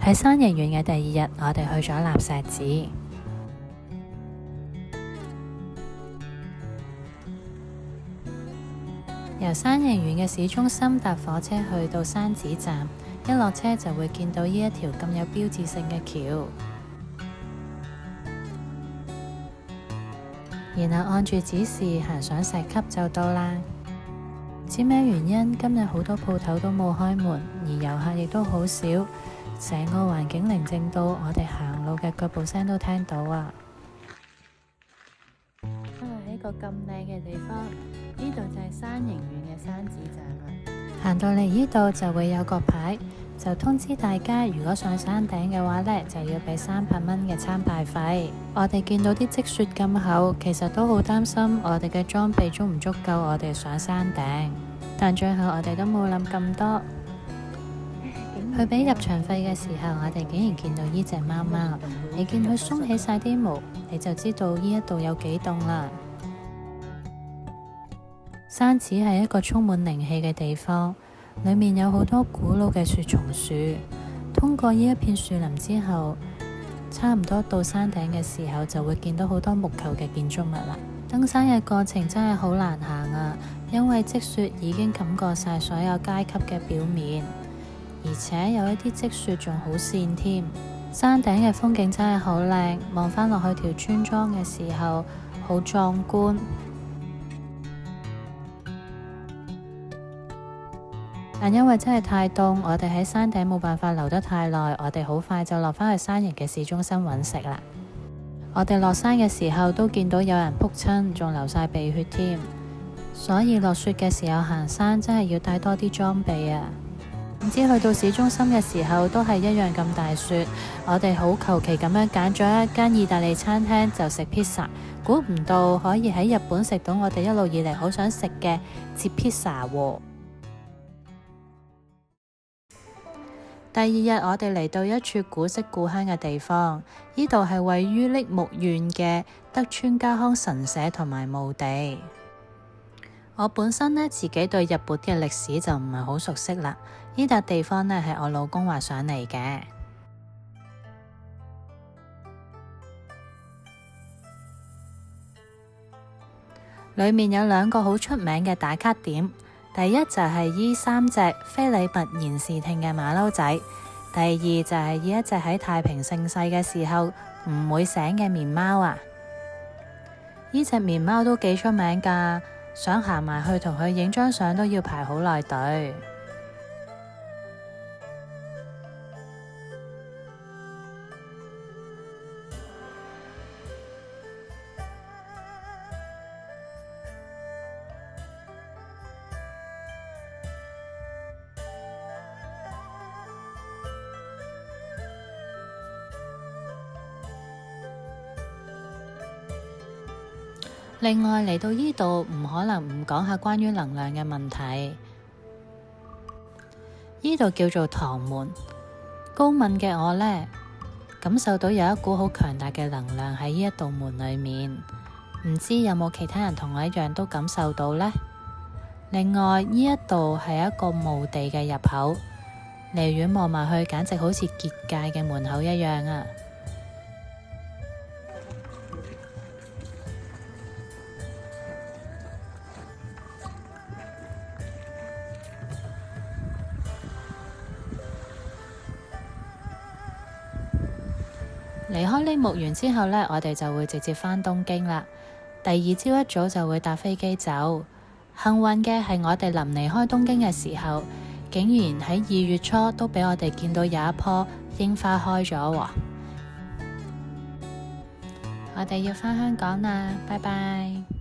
喺山形縣嘅第二日，我哋去咗立石寺。由山形縣嘅市中心搭火車去到山寺站，一落車就會見到呢一條咁有標誌性嘅橋，然後按住指示行上石級就到啦。唔知咩原因，今日好多鋪頭都冇開門，而遊客亦都好少，成個環境寧靜到我哋行路嘅腳步聲都聽到啊！喺個咁靚嘅地方，呢度就係山形縣嘅山寺站啦。行到嚟呢度就會有個牌，就通知大家，如果上山頂嘅話呢，就要俾300蚊嘅參拜費。我哋見到啲積雪咁厚，其實都好擔心我哋嘅裝備足唔足夠我哋上山頂，但最後我哋都冇諗咁多。去俾入場費嘅時候，我哋竟然見到呢隻貓貓，你見佢鬆起晒啲毛，你就知道呢一度有幾凍啦。山寺係一個充滿靈氣嘅地方，裏面有好多古老嘅雪松樹。通過呢一片樹林之後，差唔多到山頂嘅時候，就會見到好多木構嘅建築物啦。登山嘅過程真係好難行啊，因為積雪已經冚過晒所有階級嘅表面，而且有一啲積雪仲好跣添。山頂嘅風景真係好靚，望返落去條村莊嘅時候，好壯觀。但因為真係太凍，我哋喺山頂冇辦法留得太耐，我哋好快就落返去山形嘅市中心揾食啦。我哋落山嘅時候都見到有人仆親，仲流晒鼻血添，所以落雪嘅時候行山真係要帶多啲裝備啊！唔知去到市中心嘅時候都係一樣咁大雪，我哋好求其咁樣揀咗一間意大利餐廳就食 pizza， 估唔到可以喺日本食到我哋一路以嚟好想食嘅折 pizza 喎。第二日我哋嚟到一處古色古香嘅地方，呢度係位於栃木縣嘅德川家康神社同埋墓地。我本身呢，自己對日本嘅歷史就唔係好熟悉啦，呢笪地方呢，係我老公話上嚟嘅。裏面有2個好出名嘅打卡點。第一就係呢3隻菲里密賢士町嘅馬騮仔，第二就係呢一隻喺太平盛世嘅時候唔會醒嘅綿貓啊！呢隻綿貓都幾出名㗎，想行埋去同佢影張相都要排好耐隊。另外嚟到呢度唔可能唔講下關於能量嘅問題。呢度叫做唐門，高敏嘅我呢，感受到有一股好強大嘅能量喺呢一道門裏面，唔知有冇其他人同我一樣都感受到呢？另外呢一度係一個墓地嘅入口，離遠望埋去簡直好似結界嘅門口一樣啊！離開栃木縣之後呢，我哋就會直接返東京啦。第二朝一早就會搭飛機走。幸運嘅係我哋臨離開東京嘅時候，竟然喺2月初都俾我哋見到有一棵櫻花開咗喎。我哋要返香港啦，拜拜。